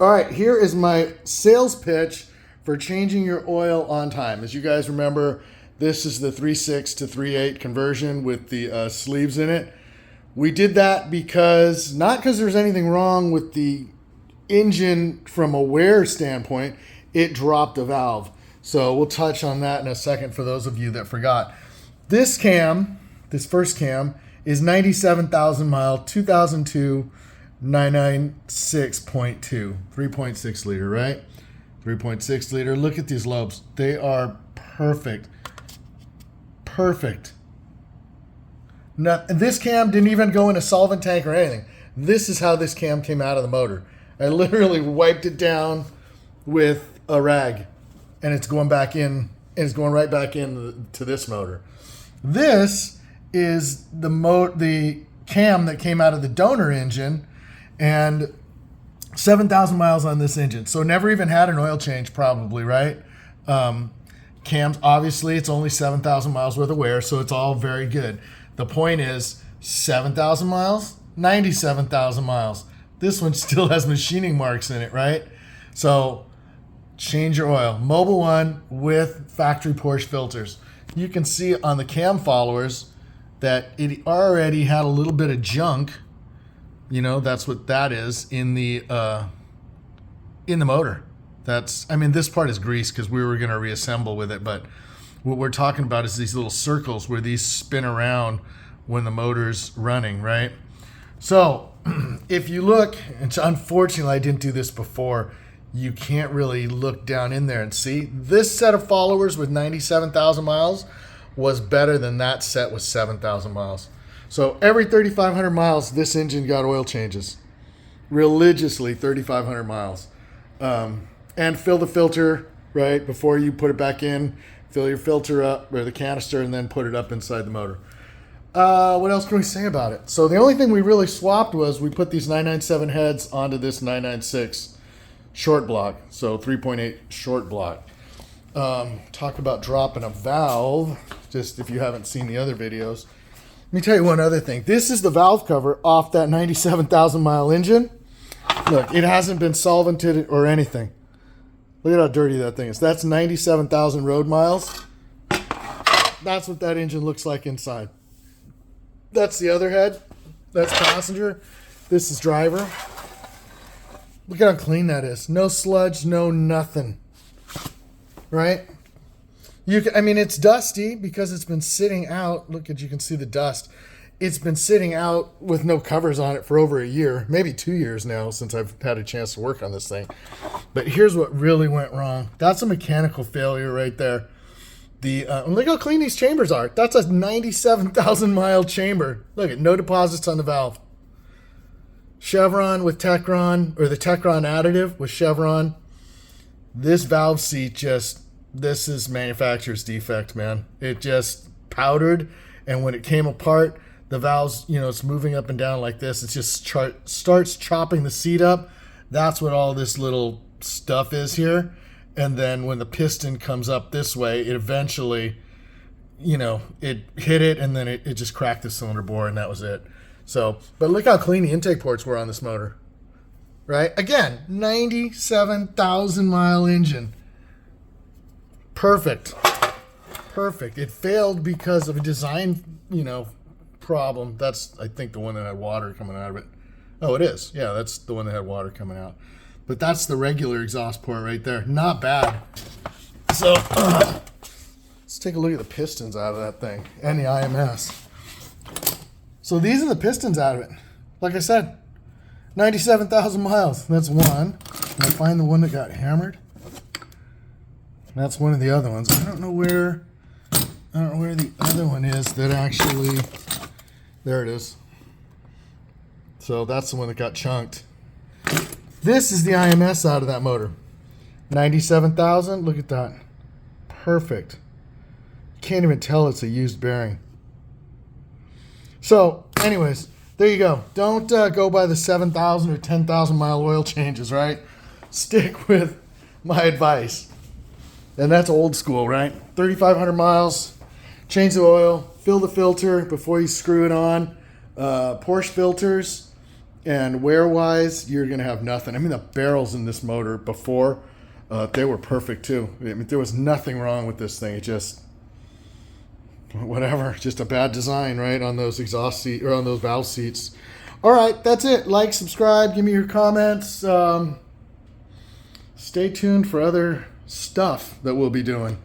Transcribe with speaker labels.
Speaker 1: All right, here is my sales pitch for changing your oil on time. As you guys remember, this is the 3.6 to 3.8 conversion with the sleeves in it. We did that because, not because there's anything wrong with the engine from a wear standpoint, it dropped a valve. So we'll touch on that in a second for those of you that forgot. This cam, this first cam, is 97,000 mile, 2002 996.2, 3.6 liter, right? 3.6 liter. Look at these lobes. They are perfect. Perfect. Now, this cam didn't even go in a solvent tank or anything. This is how this cam came out of the motor. I literally wiped it down with a rag, and it's going back in, and it's going right back into this motor. This is the cam that came out of the donor engine, and 7,000 miles on this engine. So never even had an oil change probably, right? Cams, obviously, it's only 7,000 miles worth of wear, so it's all very good. The point is 7,000 miles, 97,000 miles. This one still has machining marks in it, right? So change your oil. Mobil 1 with factory Porsche filters. You can see on the cam followers that it already had a little bit of junk. You know, that's what that is in the motor. I mean, this part is grease because we were going to reassemble with it, but what we're talking about is these little circles where these spin around when the motor's running, right? So if you look, and unfortunately I didn't do this before, you can't really look down in there and see. This set of followers with 97,000 miles was better than that set with 7,000 miles. So every 3,500 miles, this engine got oil changes. Religiously, 3,500 miles. And fill the filter, right, before you put it back in. Fill your filter up, or the canister, and then put it up inside the motor. What else can we say about it? So the only thing we really swapped was we put these 997 heads onto this 996 short block. So 3.8 short block. Talk about dropping a valve, just if you haven't seen the other videos. Let me tell you one other thing. This is the valve cover off that 97,000 mile engine. Look, it hasn't been solvented or anything. Look at how dirty that thing is. That's 97,000 road miles. That's what that engine looks like inside. That's the other head. That's passenger. This is driver. Look at how clean that is. No sludge, no nothing. Right? I mean, it's dusty because it's been sitting out. Look at, you can see the dust. It's been sitting out with no covers on it for over a year, maybe 2 years now since I've had a chance to work on this thing. But here's what really went wrong. That's a mechanical failure right there. Look how clean these chambers are. That's a 97,000 mile chamber. Look at no deposits on the valve. Chevron with Techron, or the Techron additive with Chevron. This valve seat this is manufacturer's defect, man. It just powdered, and when it came apart, the valves, it's moving up and down like this. It just starts chopping the seat up. That's what all this little stuff is here. And then when the piston comes up this way, it eventually, it hit it, and then it just cracked the cylinder bore, and that was it. So, but look how clean the intake ports were on this motor, right? Again, 97,000 mile engine. Perfect. It failed because of a design, problem. That's, I think, the one that had water coming out of it. Oh, it is. Yeah, that's the one that had water coming out. But that's the regular exhaust port right there. Not bad. So, let's take a look at the pistons out of that thing and the IMS. So these are the pistons out of it. Like I said, 97,000 miles. That's one. Can I find the one that got hammered? That's one of the other ones. I don't know where the other one is that actually, there it is. So that's the one that got chunked. This is the IMS out of that motor. 97,000, look at that. Perfect. Can't even tell it's a used bearing. So anyways, there you go. Don't go by the 7,000 or 10,000 mile oil changes, right? Stick with my advice. And that's old school, right? 3,500 miles, change the oil, fill the filter before you screw it on. Porsche filters, And wear-wise, you're going to have nothing. I mean, the barrels in this motor before, they were perfect too. I mean, there was nothing wrong with this thing. It just, whatever, just a bad design, right, on those exhaust seat or on those valve seats. All right, that's it. Like, subscribe, give me your comments. Stay tuned for other stuff that we'll be doing.